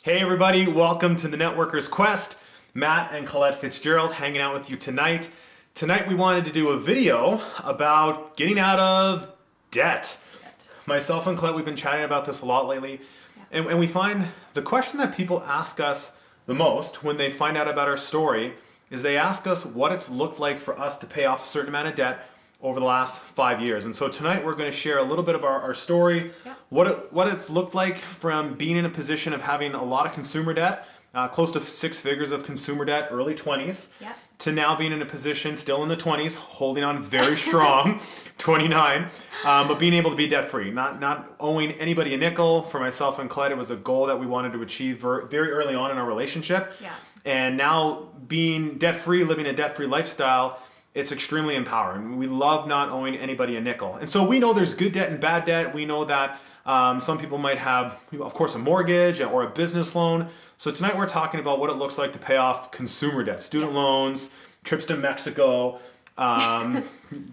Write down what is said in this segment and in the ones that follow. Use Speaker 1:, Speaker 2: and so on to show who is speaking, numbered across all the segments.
Speaker 1: Hey everybody, welcome to the Networker's Quest. Matt and Collette Fitzgerald hanging out with you tonight. Tonight we wanted to do a video about getting out of debt. Myself and Collette, we've been chatting about this a lot lately. And we find the question that people ask us the most when they find out about our story is they ask us what it's looked like for us to pay off a certain amount of debt over the last 5 years. And so tonight we're going to share a little bit of our story, what it's looked like from being in a position of having a lot of consumer debt, close to 6 figures of consumer debt, early 20s, to now being in a position still in the 20s, holding on very strong, 29, but being able to be debt free, not owing anybody a nickel. For myself and Collette, it was a goal that we wanted to achieve very early on in our relationship. And now being debt free, living a debt free lifestyle, it's extremely empowering. We love not owing anybody a nickel. And so we know there's good debt and bad debt. We know that some people might have, of course, a mortgage or a business loan. So tonight we're talking about what it looks like to pay off consumer debt, student loans, trips to Mexico,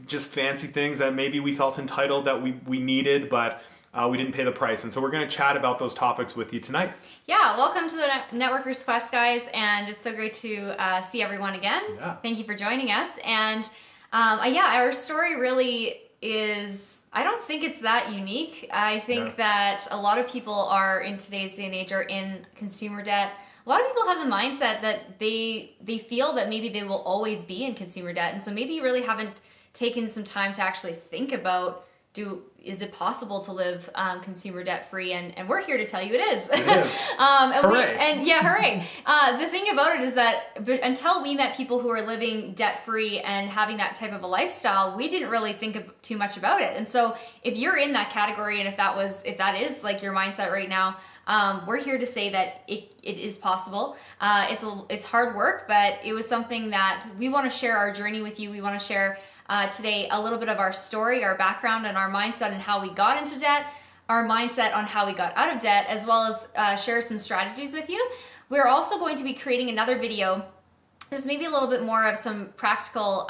Speaker 1: just fancy things that maybe we felt entitled that we needed, but we didn't pay the price. And so we're going to chat about those topics with you tonight.
Speaker 2: Yeah, welcome to the Networker's Quest, guys. And it's so great to see everyone again. Thank you for joining us. And our story really is, I don't think it's that unique. I think that a lot of people are in today's day and age are in consumer debt. A lot of people have the mindset that they feel that maybe they will always be in consumer debt. And so maybe you really haven't taken some time to actually think about, is it possible to live consumer debt free? And we're here to tell you it is.
Speaker 1: It is.
Speaker 2: Hooray. Hooray. The thing about it is that until we met people who are living debt free and having that type of a lifestyle, we didn't really think too much about it. And so if you're in that category, and if that is like your mindset right now, we're here to say that it is possible. It's hard work, but it was something that we want to share our journey with you. We want to share today a little bit of our story, our background, and our mindset and how we got into debt, our mindset on how we got out of debt, as well as share some strategies with you. We're also going to be creating another video, just maybe a little bit more of some practical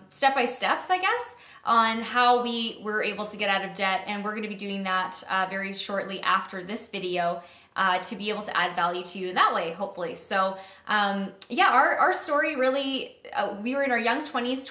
Speaker 2: step-by-steps, I guess, on how we were able to get out of debt, and we're going to be doing that very shortly after this video to be able to add value to you in that way, hopefully. So our story really, we were in our young 20s,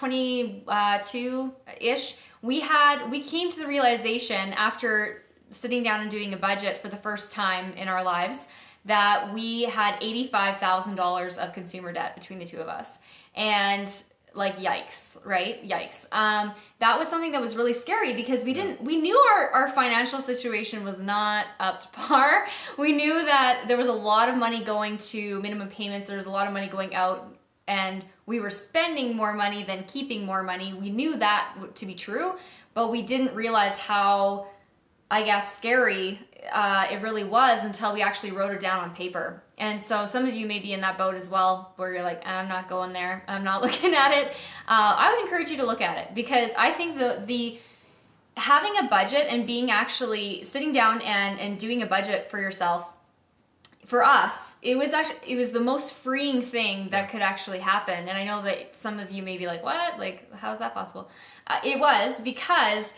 Speaker 2: 22-ish. We came to the realization after sitting down and doing a budget for the first time in our lives that we had $85,000 of consumer debt between the two of us. And like, yikes, right? Yikes. That was something that was really scary because we knew our financial situation was not up to par. We knew that there was a lot of money going to minimum payments. There was a lot of money going out, and we were spending more money than keeping more money. We knew that to be true, but we didn't realize how, I guess, scary it really was until we actually wrote it down on paper. And so some of you may be in that boat as well, where you're like, I'm not going there, I'm not looking at it. I would encourage you to look at it, because I think the having a budget and being actually sitting down and doing a budget for yourself, for us, it was the most freeing thing that could actually happen. And I know that some of you may be like, what? Like, how is that possible? It was because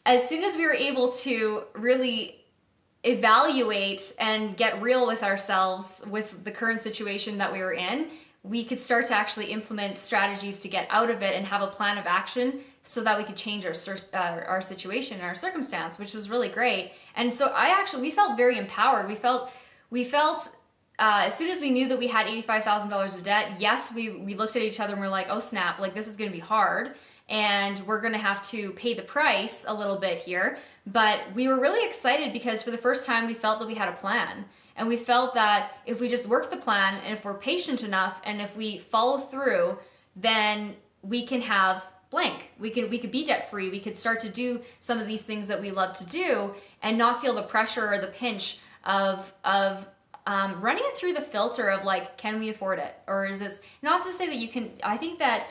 Speaker 2: as soon as we were able to really evaluate and get real with ourselves with the current situation that we were in, we could start to actually implement strategies to get out of it and have a plan of action so that we could change our situation and our circumstance, which was really great. And so we felt very empowered. We felt as soon as we knew that we had $85,000 of debt, yes, we looked at each other and we're like, oh snap, like this is going to be hard. And we're going to have to pay the price a little bit here. But we were really excited because for the first time we felt that we had a plan. And we felt that if we just work the plan, and if we're patient enough, and if we follow through, then we can have blank. We could be debt free. We could start to do some of these things that we love to do and not feel the pressure or the pinch of running it through the filter of like, can we afford it? Or is this, not to say that you can, I think that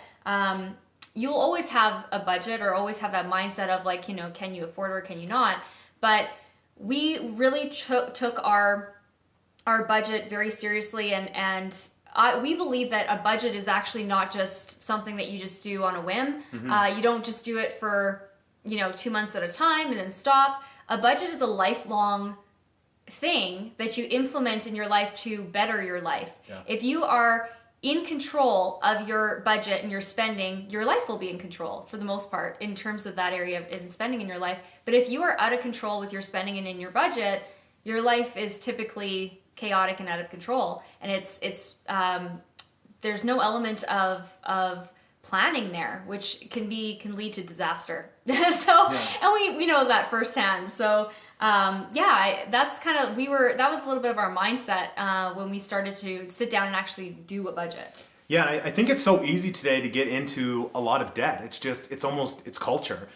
Speaker 2: you'll always have a budget or always have that mindset of like, can you afford it or can you not? But we really took our budget very seriously, and we believe that a budget is actually not just something that you just do on a whim. You don't just do it for 2 months at a time and then stop. A budget is a lifelong thing that you implement in your life to better your life.
Speaker 1: Yeah.
Speaker 2: If you are in control of your budget and your spending, your life will be in control for the most part in terms of that area in spending in your life. But if you are out of control with your spending and in your budget, your life is typically chaotic and out of control. And it's there's no element of planning there, which can lead to disaster. And we know that firsthand. So that's kind of that was a little bit of our mindset when we started to sit down and actually do a budget.
Speaker 1: Yeah, I think it's so easy today to get into a lot of debt. It's culture.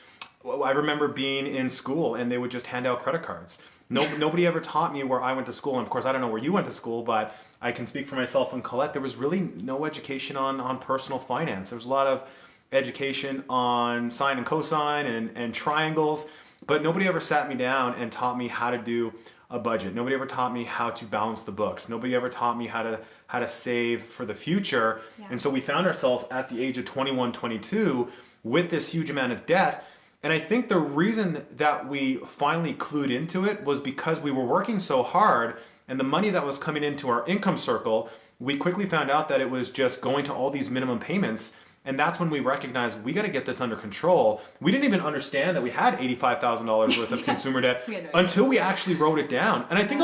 Speaker 1: I remember being in school and they would just hand out credit cards. Nobody ever taught me where I went to school. And of course, I don't know where you went to school, but I can speak for myself and Collette. There was really no education on personal finance. There was a lot of education on sine and cosine and triangles, but nobody ever sat me down and taught me how to do a budget. Nobody ever taught me how to balance the books. Nobody ever taught me how to save for the future. Yeah. And so we found ourselves at the age of 21, 22 with this huge amount of debt. And I think the reason that we finally clued into it was because we were working so hard, and the money that was coming into our income circle, we quickly found out that it was just going to all these minimum payments. And that's when we recognized we got to get this under control. We didn't even understand that we had $85,000 worth of consumer debt until we actually wrote it down. And I think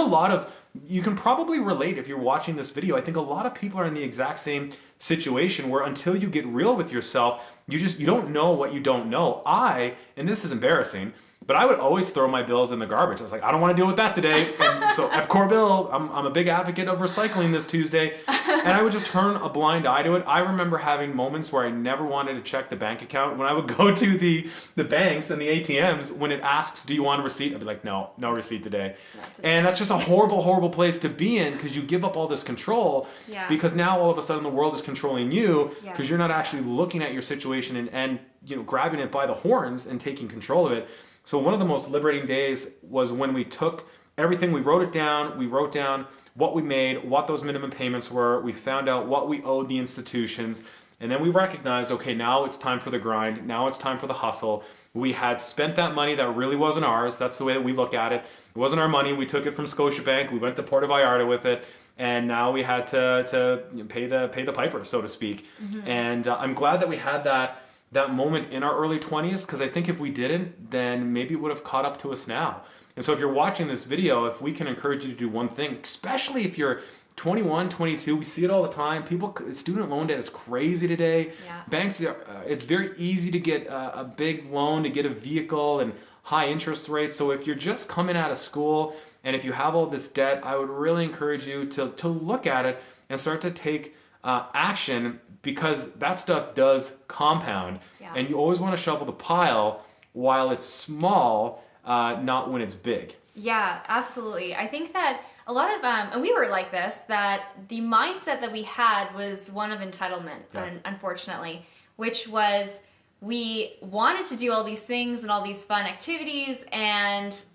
Speaker 1: you can probably relate if you're watching this video. I think a lot of people are in the exact same situation where until you get real with yourself, you don't know what you don't know. And this is embarrassing, but I would always throw my bills in the garbage. I was like, I don't want to deal with that today. And so EPCOR bill, I'm a big advocate of recycling this Tuesday. And I would just turn a blind eye to it. I remember having moments where I never wanted to check the bank account. When I would go to the banks and the ATMs, when it asks, do you want a receipt? I'd be like, no receipt today. And that's just a horrible, horrible place to be in because you give up all this control because now all of a sudden the world is controlling you because you're not actually looking at your situation and grabbing it by the horns and taking control of it. So one of the most liberating days was when we took everything, we wrote it down, we wrote down what we made, what those minimum payments were, we found out what we owed the institutions, and then we recognized, okay, now it's time for the grind, now it's time for the hustle. We had spent that money that really wasn't ours, that's the way that we look at it. It wasn't our money, we took it from Scotiabank, we went to Puerto Vallarta with it, and now we had to pay the piper, so to speak. Mm-hmm. And I'm glad that we had that moment in our early 20s, because I think if we didn't, then maybe it would have caught up to us now. And so if you're watching this video, if we can encourage you to do one thing, especially if you're 21, 22, we see it all the time. Student loan debt is crazy today. Yeah. Banks, it's very easy to get a big loan, to get a vehicle and high interest rates. So if you're just coming out of school and if you have all this debt, I would really encourage you to look at it and start to take action, because that stuff does compound. Yeah. And you always want to shovel the pile while it's small, not when it's big.
Speaker 2: Yeah, absolutely. I think that a lot of, and we were like this, that the mindset that we had was one of entitlement, unfortunately, which was we wanted to do all these things and all these fun activities, and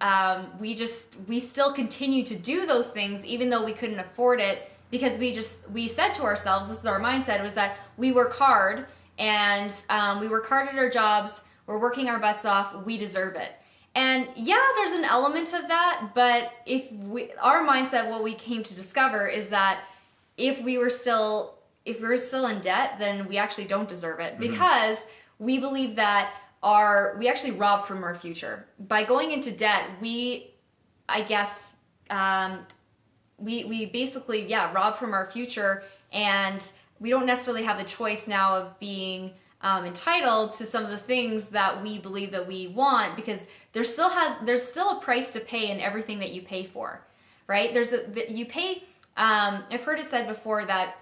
Speaker 2: we still continue to do those things even though we couldn't afford it, because we said to ourselves, this is our mindset, was that we work hard and we work hard at our jobs, we're working our butts off, we deserve it. And yeah, there's an element of that, but our mindset, what we came to discover is that if we were still in debt, then we actually don't deserve it, because we believe that we actually rob from our future. By going into debt, we basically rob from our future, and we don't necessarily have the choice now of being entitled to some of the things that we believe that we want, because there's still a price to pay in everything that you pay for, right? You pay. I've heard it said before that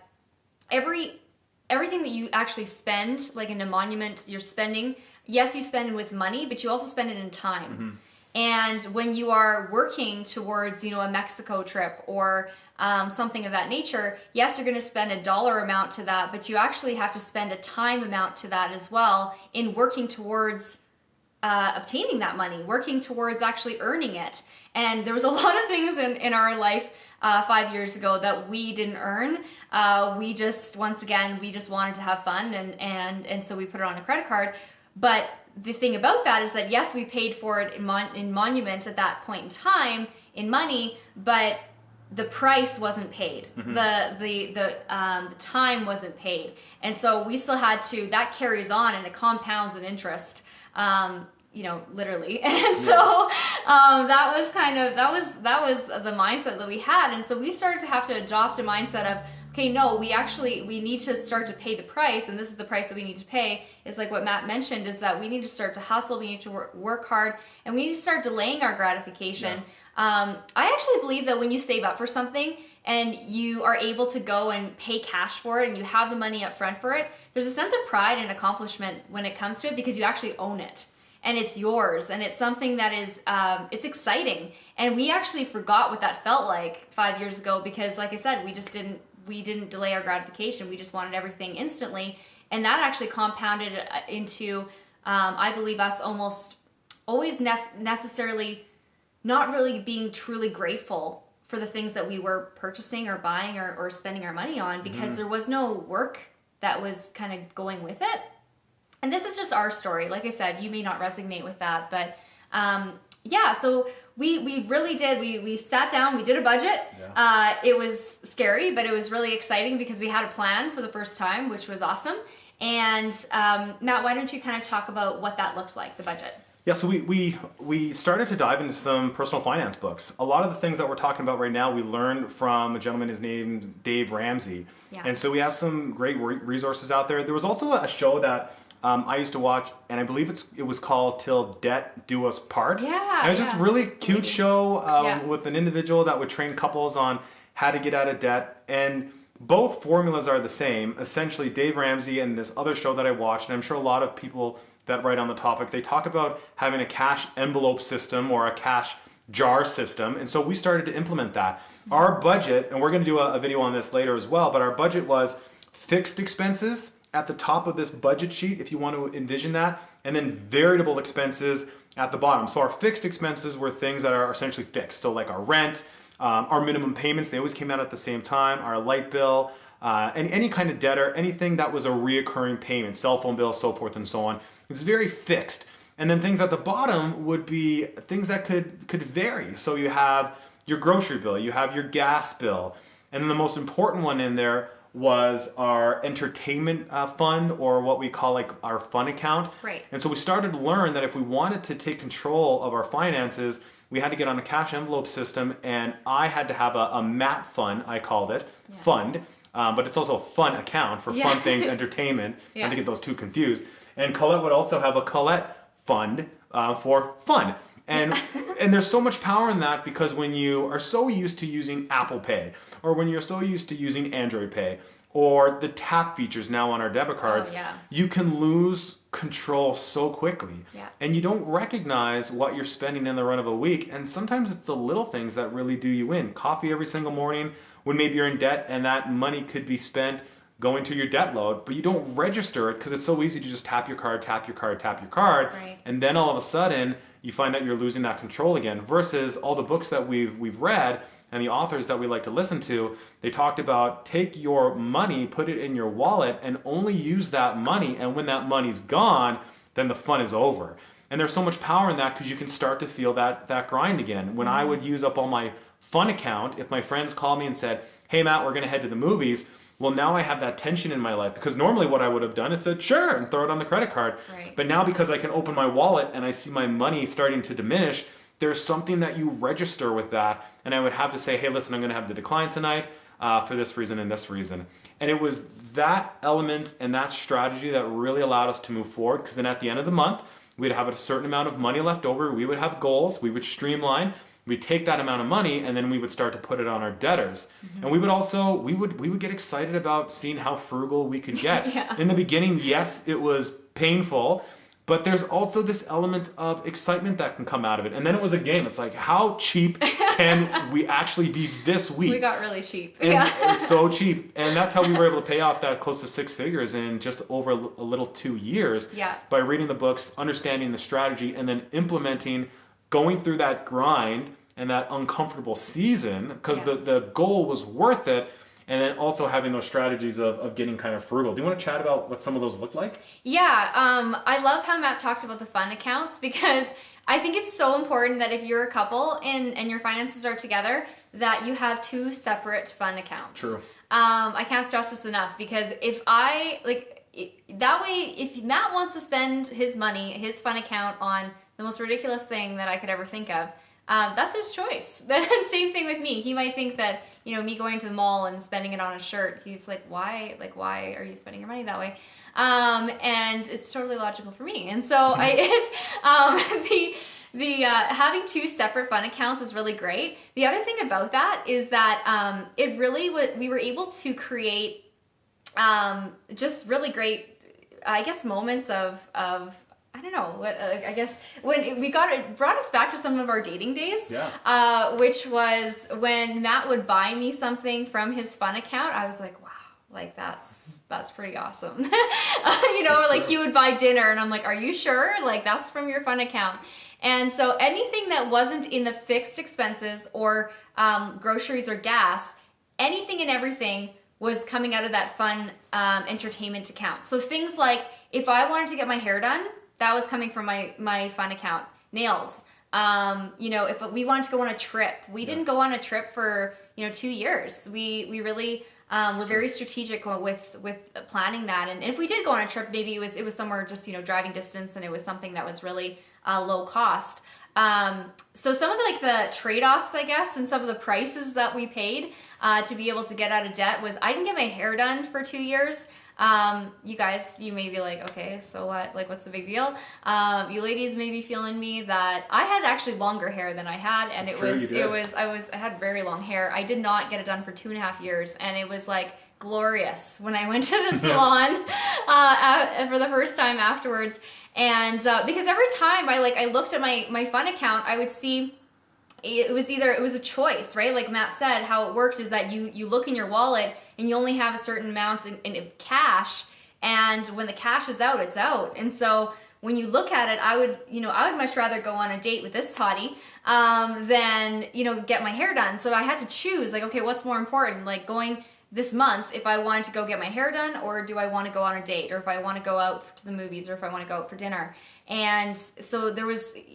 Speaker 2: everything that you actually spend, like in a monument, you're spending. Yes, you spend with money, but you also spend it in time. Mm-hmm. And when you are working towards, a Mexico trip or something of that nature, yes, you're going to spend a dollar amount to that, but you actually have to spend a time amount to that as well in working towards obtaining that money, working towards actually earning it. And there was a lot of things in our life 5 years ago that we didn't earn. We just wanted to have fun, and so we put it on a credit card. But the thing about that is that yes, we paid for it in monument at that point in time. in money, but the price wasn't paid. The time wasn't paid. And so we still had to, that carries on and it compounds in interest. Literally. And so that was the mindset that we had. And so we started to have to adopt a mindset of, okay, no, we need to start to pay the price, and this is the price that we need to pay. Is like what Matt mentioned, is that we need to start to hustle, we need to work hard, and we need to start delaying our gratification. I actually believe that when you save up for something and you are able to go and pay cash for it and you have the money up front for it, there's a sense of pride and accomplishment when it comes to it because you actually own it. And it's yours, and it's something that is, it's exciting. And we actually forgot what that felt like 5 years ago because, like I said, we didn't delay our gratification. We just wanted everything instantly. And that actually compounded into, I believe, us almost always necessarily not really being truly grateful for the things that we were purchasing or buying or spending our money on because there was no work that was kind of going with it. And this is just our story. Like I said, you may not resonate with that, but so we really did. We sat down, we did a budget. Yeah. It was scary, but it was really exciting because we had a plan for the first time, which was awesome. And Matt, why don't you kind of talk about what that looked like, the budget?
Speaker 1: Yeah, so we started to dive into some personal finance books. A lot of the things that we're talking about right now, we learned from a gentleman, his name's Dave Ramsey. Yeah. And so we have some great resources out there. There was also a show that I used to watch, and I believe it was called Till Debt Do Us Part.
Speaker 2: Yeah,
Speaker 1: and it was just a really cute show with an individual that would train couples on how to get out of debt. And both formulas are the same. Essentially, Dave Ramsey and this other show that I watched, and I'm sure a lot of people that write on the topic, they talk about having a cash envelope system or a cash jar system. And so we started to implement that. Our budget, and we're going to do a video on this later as well, but our budget was fixed expenses at the top of this budget sheet, if you want to envision that, and then variable expenses at the bottom. So our fixed expenses were things that are essentially fixed. So like our rent, our minimum payments, they always came out at the same time, our light bill, and any kind of debtor, anything that was a reoccurring payment, cell phone bill, so forth and so on. It's very fixed. And then things at the bottom would be things that could vary. So you have your grocery bill, you have your gas bill, and then the most important one in there was our entertainment fund, or what we call like our fun account.
Speaker 2: Right.
Speaker 1: And so we started to learn that if we wanted to take control of our finances, we had to get on a cash envelope system, and I had to have a MAT fund, I called it, fund, but it's also a fun account for fun things, entertainment, not to get those two confused. And Collette would also have a Collette fund for fun. And and there's so much power in that because when you are so used to using Apple Pay, or when you're so used to using Android Pay, or the tap features now on our debit cards, you can lose control so quickly. Yeah. And you don't recognize what you're spending in the run of a week. And sometimes it's the little things that really do you in. Coffee every single morning when maybe you're in debt and that money could be spent going to your debt load, but you don't register it because it's so easy to just tap your card,
Speaker 2: right.
Speaker 1: And then all of a sudden you find that you're losing that control again. Versus all the books that we've read and the authors that we like to listen to, they talked about take your money, put it in your wallet, and only use that money. And when that money's gone, then the fun is over. And there's so much power in that because you can start to feel that grind again. When I would use up all my fun account, if my friends called me and said, "Hey Matt, we're going to head to the movies," well, now I have that tension in my life because normally what I would have done is said, sure, and throw it on the credit card.
Speaker 2: Right.
Speaker 1: But now because I can open my wallet and I see my money starting to diminish, there's something that you register with that. And I would have to say, hey, listen, I'm going to have to decline tonight for this reason and this reason. And it was that element and that strategy that really allowed us to move forward, because then at the end of the month, we'd have a certain amount of money left over. We would have goals. We would streamline. We'd take that amount of money and then we would start to put it on our debtors. Mm-hmm. And we would also, we would get excited about seeing how frugal we could get. In the beginning, yes, it was painful, but there's also this element of excitement that can come out of it. And then it was a game. It's like, how cheap can we actually be this week?
Speaker 2: We got really cheap.
Speaker 1: And it was so cheap. And that's how we were able to pay off that close to 6 figures in just over a little 2 years. By reading the books, understanding the strategy, and then implementing, going through that grind and that uncomfortable season, because the goal was worth it. and then also having those strategies of getting kind of frugal. Do you want to chat about what some of those look like?
Speaker 2: Yeah, I love how Matt talked about the fun accounts, because I think it's so important that if you're a couple and your finances are together, that you have two separate fun accounts.
Speaker 1: True.
Speaker 2: I can't stress this enough, because that way, if Matt wants to spend his money, his fun account, on the most ridiculous thing that I could ever think of, that's his choice. Same thing with me. He might think that, me going to the mall and spending it on a shirt, he's like, why? Like, why are you spending your money that way? And it's totally logical for me. And so having two separate fun accounts is really great. The other thing about that is that it really we were able to create just really great, I guess, moments of I don't know what I guess when it brought us back to some of our dating days.
Speaker 1: Yeah.
Speaker 2: Which was when Matt would buy me something from his fun account. I was like, wow, like that's pretty awesome. Like he would buy dinner, and I'm like, are you sure? Like, that's from your fun account. And so anything that wasn't in the fixed expenses or groceries or gas, anything and everything was coming out of that fun entertainment account. So things like, if I wanted to get my hair done, that was coming from my fun account. Nails. If we wanted to go on a trip, we didn't go on a trip for 2 years. We really were very strategic with planning that. And if we did go on a trip, maybe it was somewhere just driving distance, and it was something that was really low cost. So some of the trade-offs, I guess, and some of the prices that we paid to be able to get out of debt was, I didn't get my hair done for 2 years. You guys, you may be like, okay, so what? Like, what's the big deal? You ladies may be feeling me that I had actually longer hair than I had, and I had very long hair. I did not get it done for 2.5 years, and it was like glorious when I went to the salon for the first time afterwards. And because every time I looked at my fun account, I would see it was a choice, right? Like Matt said, how it worked is that you look in your wallet and you only have a certain amount in cash, and when the cash is out, it's out. And so when you look at it, I would much rather go on a date with this toddy than get my hair done. So I had to choose, like, okay, what's more important? Like, going this month, if I wanted to go get my hair done, or do I want to go on a date, or if I want to go out to the movies, or if I want to go out for dinner. And so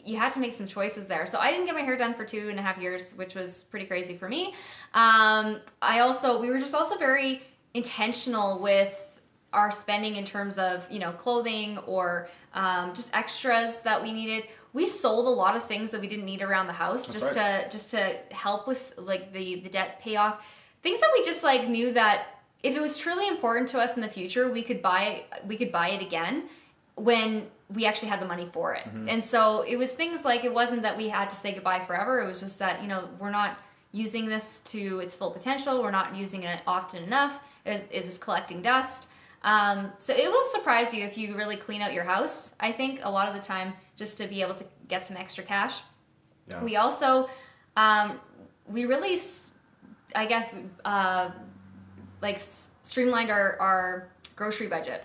Speaker 2: you had to make some choices there. So I didn't get my hair done for 2.5 years, which was pretty crazy for me. We were just also very intentional with our spending in terms of, clothing or just extras that we needed. We sold a lot of things that we didn't need around the house.
Speaker 1: That's
Speaker 2: just to help with like the debt payoff. Things that we just knew that if it was truly important to us in the future, we could buy it again when we actually had the money for it. Mm-hmm. And so it was things like, it wasn't that we had to say goodbye forever. It was just that, we're not using this to its full potential. We're not using it often enough. It's just collecting dust. So it will surprise you if you really clean out your house, I think, a lot of the time, just to be able to get some extra cash. Yeah. We also, we really, I guess, streamlined our grocery budget.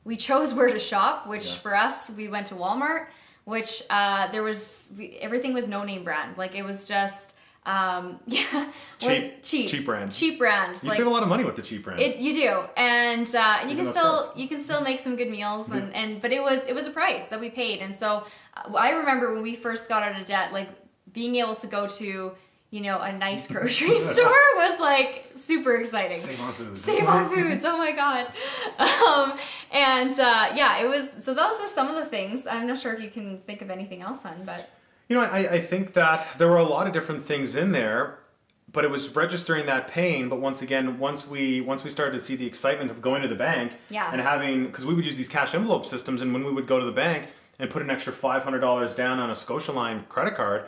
Speaker 2: We chose where to shop, which for us, we went to Walmart, which everything was no-name brand. Like, it was just,
Speaker 1: cheap brand.
Speaker 2: Cheap brand.
Speaker 1: You save a lot of money with the cheap brand.
Speaker 2: You do, and you can still make some good meals, but it was a price that we paid. And so I remember when we first got out of debt, like, being able to go to a nice grocery store was super exciting.
Speaker 1: Save on foods.
Speaker 2: Oh my God. It was, so those are some of the things. I'm not sure if you can think of anything else, hon, but.
Speaker 1: I think that there were a lot of different things in there, but it was registering that pain. But once again, once we started to see the excitement of going to the bank and having, because we would use these cash envelope systems, and when we would go to the bank and put an extra $500 down on a Scotialine credit card,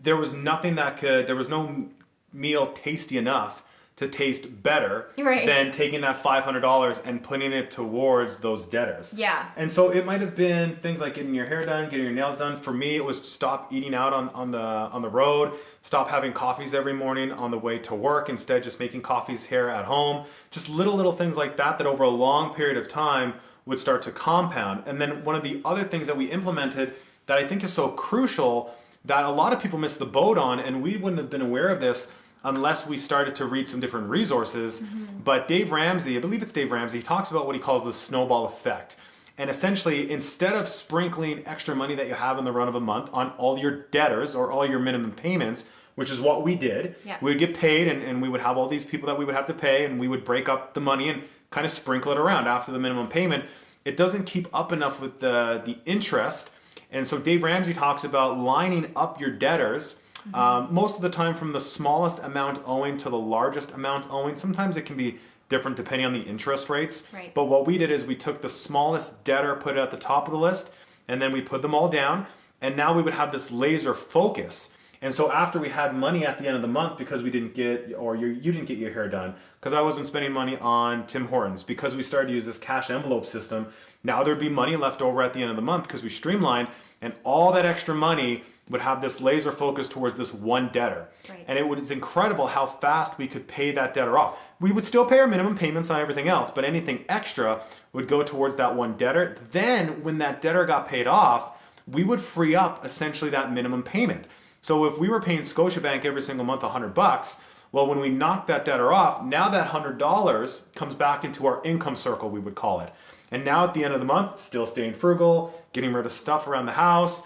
Speaker 1: there was no meal tasty enough to taste better than taking that $500 and putting it towards those debtors.
Speaker 2: Yeah.
Speaker 1: And so it might have been things like getting your hair done, getting your nails done. For me, it was stop eating out on the road, stop having coffees every morning on the way to work, instead just making coffees here at home. Just little things like that over a long period of time would start to compound. And then one of the other things that we implemented that I think is so crucial that a lot of people miss the boat on, and we wouldn't have been aware of this unless we started to read some different resources. But Dave Ramsey, I believe it's Dave Ramsey, he talks about what he calls the snowball effect. And essentially, instead of sprinkling extra money that you have in the run of a month on all your debtors or all your minimum payments, which is what we did, we would get paid and we would have all these people that we would have to pay, and we would break up the money and kind of sprinkle it around after the minimum payment. It doesn't keep up enough with the interest. And so Dave Ramsey talks about lining up your debtors most of the time from the smallest amount owing to the largest amount owing. Sometimes it can be different depending on the interest rates.
Speaker 2: Right.
Speaker 1: But what we did is we took the smallest debtor, put it at the top of the list, and then we put them all down. And now we would have this laser focus. And so after we had money at the end of the month because we didn't get, or you didn't get your hair done, because I wasn't spending money on Tim Hortons, because we started to use this cash envelope system, now there'd be money left over at the end of the month because we streamlined, and all that extra money would have this laser focus towards this one debtor.
Speaker 2: Right.
Speaker 1: And it was incredible how fast we could pay that debtor off. We would still pay our minimum payments on everything else, but anything extra would go towards that one debtor. Then when that debtor got paid off, we would free up essentially that minimum payment. So if we were paying Scotiabank every single month $100, well, when we knocked that debtor off, now that $100 comes back into our income circle, we would call it. And now at the end of the month, still staying frugal, getting rid of stuff around the house,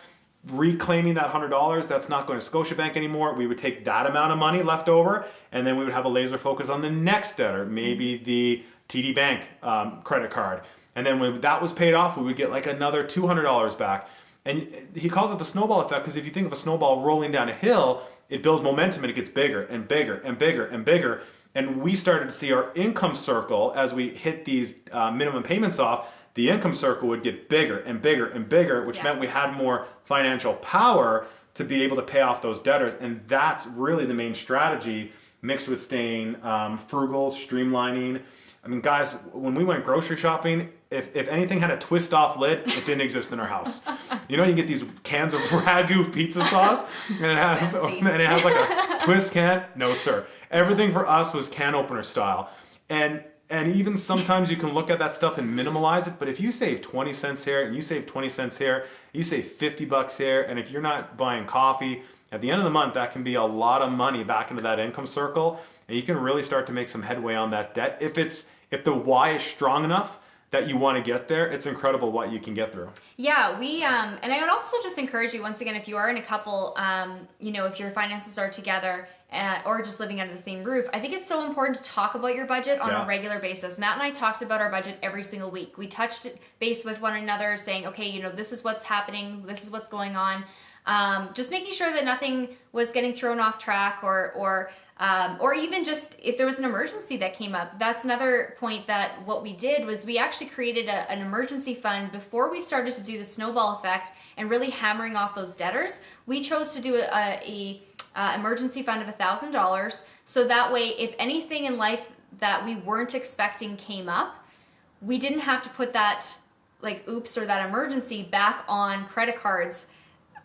Speaker 1: reclaiming that $100 that's not going to Scotiabank anymore. We would take that amount of money left over, and then we would have a laser focus on the next debtor, maybe the TD Bank credit card. And then when that was paid off, we would get like another $200 back. And he calls it the snowball effect because if you think of a snowball rolling down a hill, it builds momentum and it gets bigger and bigger and bigger and bigger. And we started to see our income circle as we hit these minimum payments off, the income circle would get bigger and bigger and bigger, which meant we had more financial power to be able to pay off those debtors. And that's really the main strategy, mixed with staying frugal, streamlining. I mean, guys, when we went grocery shopping, if anything had a twist-off lid, it didn't exist in our house. You know, you get these cans of Ragu pizza sauce, and it has like a twist can. No, sir. Everything for us was can opener style. And even sometimes you can look at that stuff and minimalize it, but if you save 20 cents here, and you save 20 cents here, you save $50 here, and if you're not buying coffee, at the end of the month, that can be a lot of money back into that income circle, and you can really start to make some headway on that debt. If the why is strong enough that you want to get there, it's incredible what you can get through.
Speaker 2: Yeah, and I would also just encourage you, once again, if you are in a couple, if your finances are together or just living under the same roof, I think it's so important to talk about your budget on a regular basis. Matt and I talked about our budget every single week. We touched base with one another saying, okay, this is what's happening, this is what's going on. Just making sure that nothing was getting thrown off track or even just if there was an emergency that came up. That's another point that what we did was we actually created an emergency fund before we started to do the snowball effect and really hammering off those debtors. We chose to do a emergency fund of $1,000 so that way if anything in life that we weren't expecting came up, we didn't have to put that oops or that emergency back on credit cards.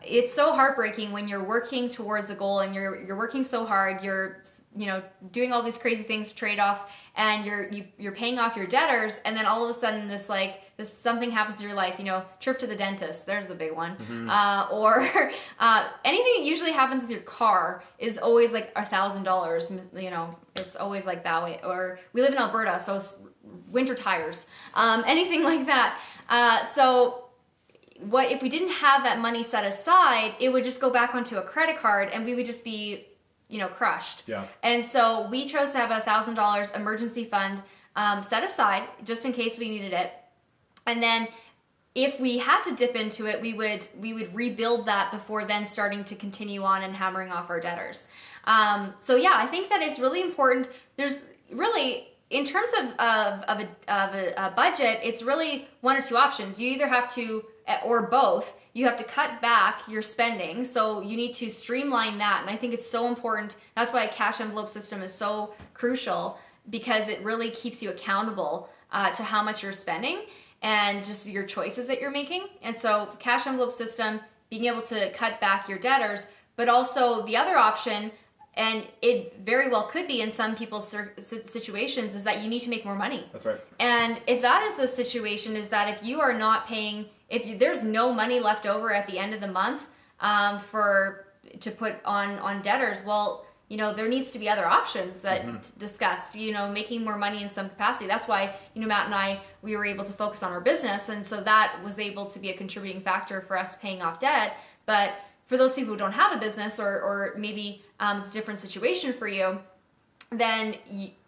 Speaker 2: It's so heartbreaking when you're working towards a goal and you're working so hard, you're doing all these crazy things, trade-offs, and you're paying off your debtors, and then all of a sudden this something happens to your life, trip to the dentist, there's the big one, or anything that usually happens with your car is always like $1,000, it's always like that way. Or we live in Alberta, so winter tires, anything like that. What if we didn't have that money set aside, it would just go back onto a credit card and we would just be, crushed.
Speaker 1: Yeah.
Speaker 2: And so we chose to have a $1,000 emergency fund set aside just in case we needed it. And then if we had to dip into it, we would rebuild that before then starting to continue on and hammering off our debtors. I think that it's really important. There's really, in terms of a budget, it's really one or two options. You either have to, or both, you have to cut back your spending. So you need to streamline that. And I think it's so important. That's why a cash envelope system is so crucial, because it really keeps you accountable to how much you're spending and just your choices that you're making. And so cash envelope system, being able to cut back your debtors, but also the other option, and it very well could be in some people's situations, is that you need to make more money.
Speaker 1: That's right.
Speaker 2: And if that is the situation, is that if you are not paying, there's no money left over at the end of the month to put on debtors, well, there needs to be other options that discussed, making more money in some capacity. That's why, Matt and I, we were able to focus on our business. And so that was able to be a contributing factor for us paying off debt. But for those people who don't have a business or maybe it's a different situation for you, then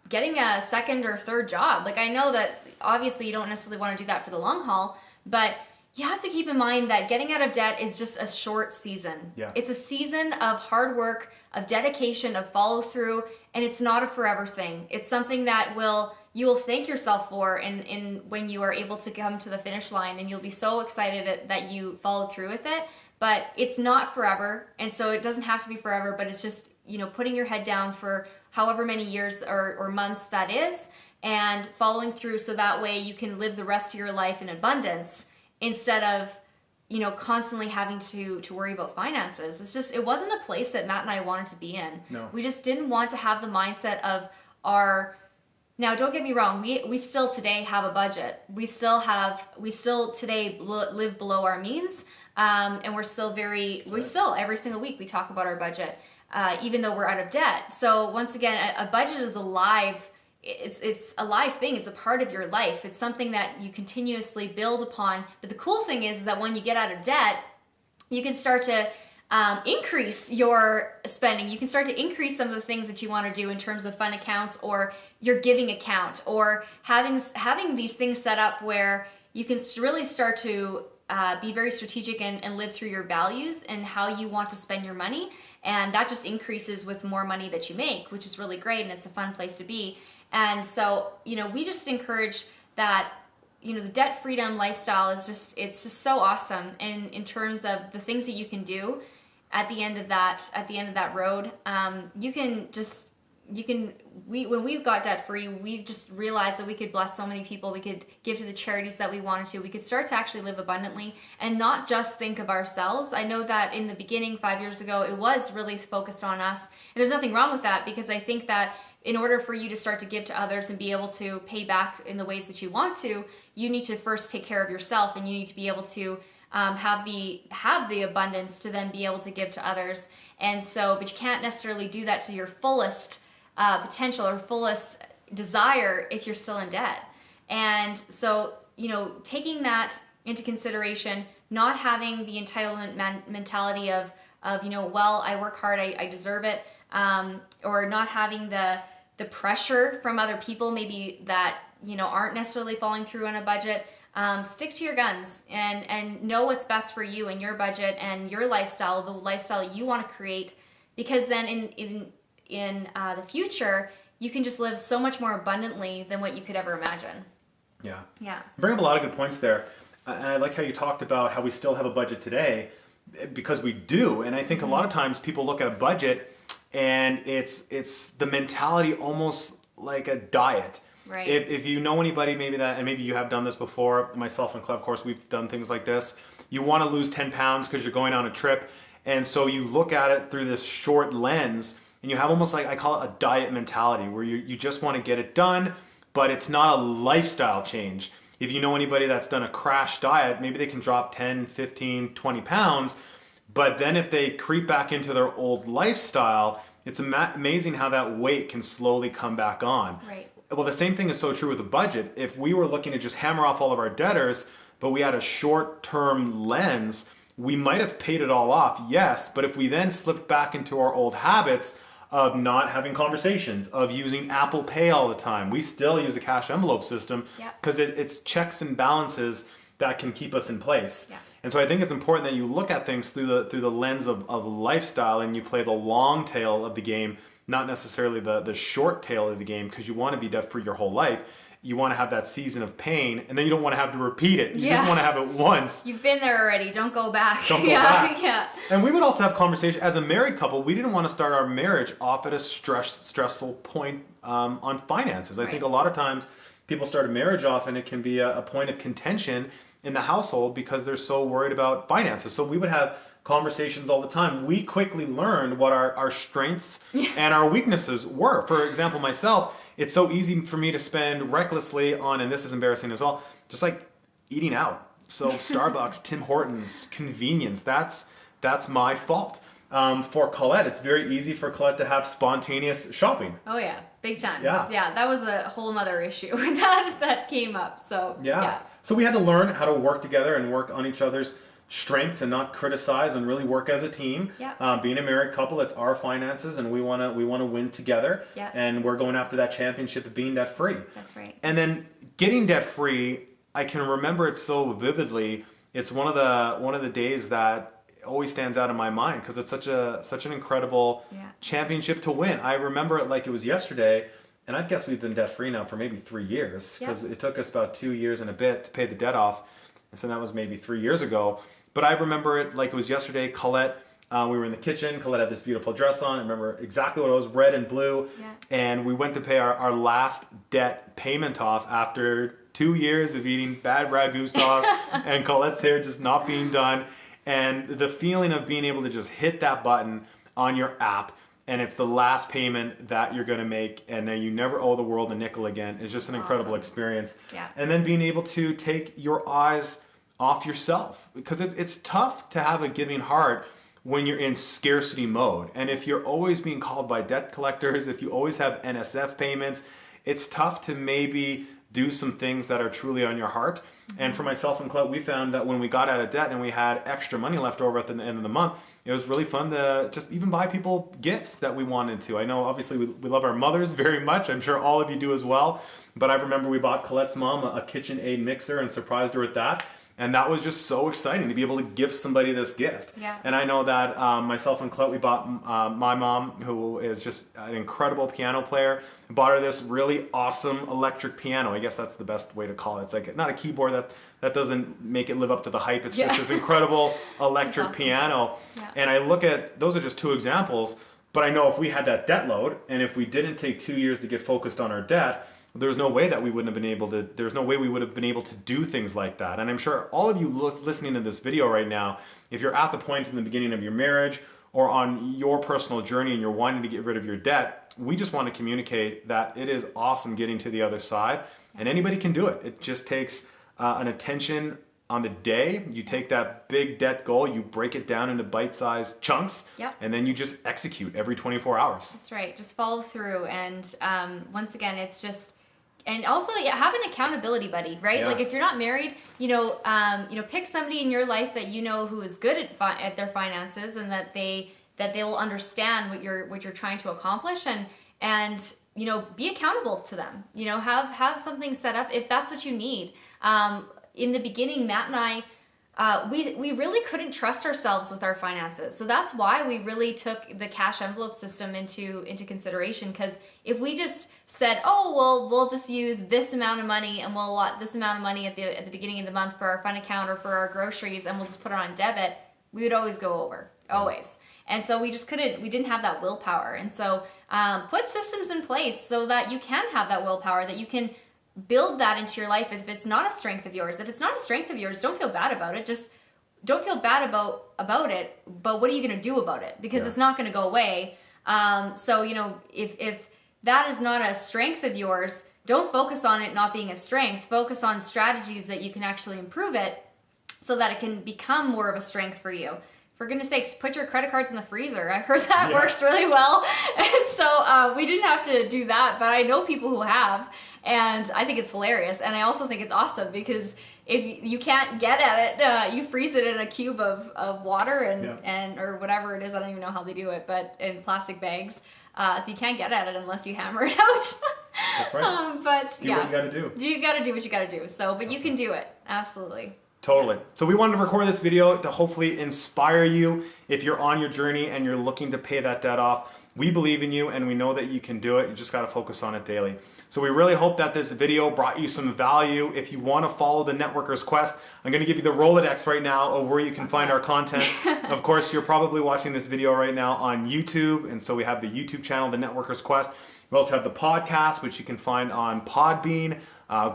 Speaker 2: getting a second or third job. Like, I know that obviously you don't necessarily want to do that for the long haul, but you have to keep in mind that getting out of debt is just a short season.
Speaker 1: Yeah.
Speaker 2: It's a season of hard work, of dedication, of follow through, and it's not a forever thing. It's something that you will thank yourself for in when you are able to come to the finish line, and you'll be so excited that you followed through with it. But it's not forever, and so it doesn't have to be forever, but it's just, putting your head down for however many years or months that is, and following through so that way you can live the rest of your life in abundance instead of, constantly having to worry about finances. It wasn't a place that Matt and I wanted to be in.
Speaker 1: No.
Speaker 2: We just didn't want to have the mindset of now don't get me wrong, we still today have a budget. We still today live below our means, and we're still still every single week we talk about our budget, even though we're out of debt. So once again, a budget is it's a live thing. It's a part of your life. It's something that you continuously build upon. But the cool thing is that when you get out of debt, you can start to increase your spending. You can start to increase some of the things that you want to do in terms of fund accounts or your giving account, or having these things set up where you can really start to be very strategic and live through your values and how you want to spend your money. And that just increases with more money that you make, which is really great, and it's a fun place to be. And so, we just encourage that, the debt freedom lifestyle is it's just so awesome. And in terms of the things that you can do at the end of that road, when we got debt free, we just realized that we could bless so many people. We could give to the charities that we wanted to. We could start to actually live abundantly and not just think of ourselves. I know that in the beginning, 5 years ago, it was really focused on us. And there's nothing wrong with that, because I think that in order for you to start to give to others and be able to pay back in the ways that you want to, you need to first take care of yourself, and you need to be able to have the abundance to then be able to give to others. And so, but you can't necessarily do that to your fullest potential or fullest desire if you're still in debt. And so, taking that into consideration, not having the entitlement mentality of well, I work hard, I deserve it, or not having the pressure from other people maybe that aren't necessarily following through on a budget. Stick to your guns and know what's best for you and your budget and your lifestyle, the lifestyle you want to create, because then in the future you can just live so much more abundantly than what you could ever imagine.
Speaker 1: Yeah.
Speaker 2: You
Speaker 1: bring up a lot of good points there, and I like how you talked about how we still have a budget today, because we do. And I think a lot of times people look at a budget and it's the mentality almost like a diet.
Speaker 2: Right.
Speaker 1: If you know anybody maybe that, and maybe you have done this before, myself and Collette, of course, we've done things like this. You want to lose 10 pounds because you're going on a trip, and so you look at it through this short lens, and you have almost like, I call it a diet mentality, where you just want to get it done, but it's not a lifestyle change. If you know anybody that's done a crash diet, maybe they can drop 10, 15, 20 pounds, but then if they creep back into their old lifestyle, it's amazing how that weight can slowly come back on.
Speaker 2: Right.
Speaker 1: Well, the same thing is so true with the budget. If we were looking to just hammer off all of our debtors, but we had a short-term lens, we might have paid it all off, yes, but if we then slipped back into our old habits of not having conversations, of using Apple Pay all the time, we still use a cash envelope system because it's checks and balances that can keep us in place.
Speaker 2: Yeah.
Speaker 1: And so I think it's important that you look at things through the lens of lifestyle, and you play the long tail of the game, not necessarily the short tail of the game, because you want to be debt-free your whole life. You want to have that season of pain, and then you don't want to have to repeat it. You just want to have it once.
Speaker 2: You've been there already. Don't go back.
Speaker 1: Don't go back.
Speaker 2: Yeah.
Speaker 1: And we would also have conversation as a married couple. We didn't want to start our marriage off at a stressful point on finances. I think a lot of times people start a marriage off, and it can be a point of contention in the household because they're so worried about finances. So we would have conversations all the time. We quickly learned what our strengths and our weaknesses were. For example, myself, it's so easy for me to spend recklessly on, and this is embarrassing as well, just like eating out. So Starbucks, Tim Hortons, convenience, that's my fault. For Collette, it's very easy for Collette to have spontaneous shopping.
Speaker 2: Oh yeah, big time.
Speaker 1: Yeah.
Speaker 2: Yeah, that was a whole nother issue that came up. So yeah.
Speaker 1: So we had to learn how to work together and work on each other's strengths and not criticize and really work as a team.
Speaker 2: Yeah.
Speaker 1: Being a married couple, it's our finances and we wanna win together.
Speaker 2: Yeah.
Speaker 1: And we're going after that championship of being debt free.
Speaker 2: That's right.
Speaker 1: And then getting debt free, I can remember it so vividly. It's one of the days that always stands out in my mind because it's such an incredible championship to win. I remember it like it was yesterday, and I'd guess we've been debt free now for maybe 3 years because it took us about 2 years and a bit to pay the debt off. And so that was maybe 3 years ago. But I remember it like it was yesterday. Collette, we were in the kitchen. Collette had this beautiful dress on. I remember exactly what it was, red and blue.
Speaker 2: Yeah.
Speaker 1: And we went to pay our last debt payment off after 2 years of eating bad ragu sauce and Colette's hair just not being done. And the feeling of being able to just hit that button on your app and it's the last payment that you're going to make and then you never owe the world a nickel again is just an incredible experience.
Speaker 2: Yeah.
Speaker 1: And then being able to take your eyes off yourself because it's tough to have a giving heart when you're in scarcity mode. And if you're always being called by debt collectors, if you always have NSF payments, it's tough to maybe do some things that are truly on your heart. And for myself and Collette, we found that when we got out of debt and we had extra money left over at the end of the month, it was really fun to just even buy people gifts that we wanted to. I know obviously we love our mothers very much. I'm sure all of you do as well. But I remember we bought Colette's mom a KitchenAid mixer and surprised her with that. And that was just so exciting to be able to give somebody this gift.
Speaker 2: Yeah.
Speaker 1: And I know that myself and Collette, we bought my mom, who is just an incredible piano player, bought her this really awesome electric piano. I guess that's the best way to call it. It's like not a keyboard that doesn't make it live up to the hype. It's just this incredible electric piano.
Speaker 2: Yeah.
Speaker 1: And I look at, those are just two examples, but I know if we had that debt load and if we didn't take 2 years to get focused on our debt, there's no way that we wouldn't have been able to, there's no way we would have been able to do things like that. And I'm sure all of you listening to this video right now, if you're at the point in the beginning of your marriage or on your personal journey and you're wanting to get rid of your debt, we just want to communicate that it is awesome getting to the other side and anybody can do it. It just takes an attention on the day. You take that big debt goal, you break it down into bite-sized chunks, and then you just execute every 24 hours.
Speaker 2: That's right. Just follow through. And once again, it's just, and also have an accountability buddy, right?
Speaker 1: Yeah.
Speaker 2: Like if you're not married, pick somebody in your life that you know who is good at their finances and that they will understand what you're trying to accomplish and be accountable to them. Have something set up if that's what you need. In the beginning, Matt and I, we really couldn't trust ourselves with our finances. So that's why we really took the cash envelope system into consideration. Because if we just said, oh, well, we'll just use this amount of money and we'll allot this amount of money at the beginning of the month for our fund account or for our groceries and we'll just put it on debit, we would always go over, always. And so we didn't have that willpower. And so put systems in place so that you can have that willpower, that you can build that into your life if it's not a strength of yours. If it's not a strength of yours, don't feel bad about it. Just don't feel bad about it, but what are you going to do about it? Because it's not going to go away. So, if that is not a strength of yours, don't focus on it not being a strength. Focus on strategies that you can actually improve it so that it can become more of a strength for you. For goodness sakes, put your credit cards in the freezer. I heard that works really well. And so we didn't have to do that, but I know people who have, and I think it's hilarious. And I also think it's awesome because if you can't get at it, you freeze it in a cube of water and or whatever it is. I don't even know how they do it, but in plastic bags. So you can't get at it unless you hammer it out.
Speaker 1: That's right.
Speaker 2: But
Speaker 1: do what you got to do.
Speaker 2: You got to do what you got to do. So, but you can do it. Absolutely.
Speaker 1: Totally. So we wanted to record this video to hopefully inspire you if you're on your journey and you're looking to pay that debt off. We believe in you and we know that you can do it. You just got to focus on it daily. So we really hope that this video brought you some value. If you want to follow the Networker's Quest, I'm going to give you the Rolodex right now of where you can find our content. Of course, you're probably watching this video right now on YouTube. And so we have the YouTube channel, the Networker's Quest. We also have the podcast, which you can find on Podbean,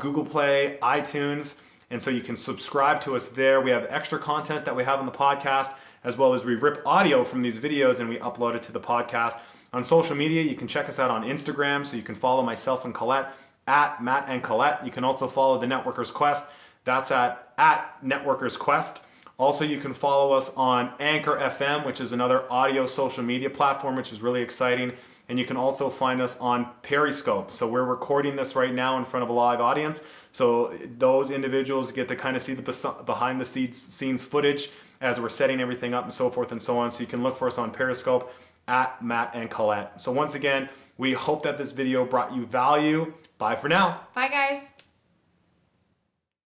Speaker 1: Google Play, iTunes. And so you can subscribe to us there. We have extra content that we have on the podcast, as well as we rip audio from these videos and we upload it to the podcast. On social media, you can check us out on Instagram, so you can follow myself and Collette at Matt and Collette. You can also follow the Networker's Quest. That's at Networker's Quest. Also, you can follow us on Anchor FM, which is another audio social media platform, which is really exciting. And you can also find us on Periscope. So we're recording this right now in front of a live audience. So those individuals get to kind of see the behind the scenes footage as we're setting everything up and so forth and so on. So you can look for us on Periscope at Matt and Collette. So once again, we hope that this video brought you value. Bye for now.
Speaker 2: Bye, guys.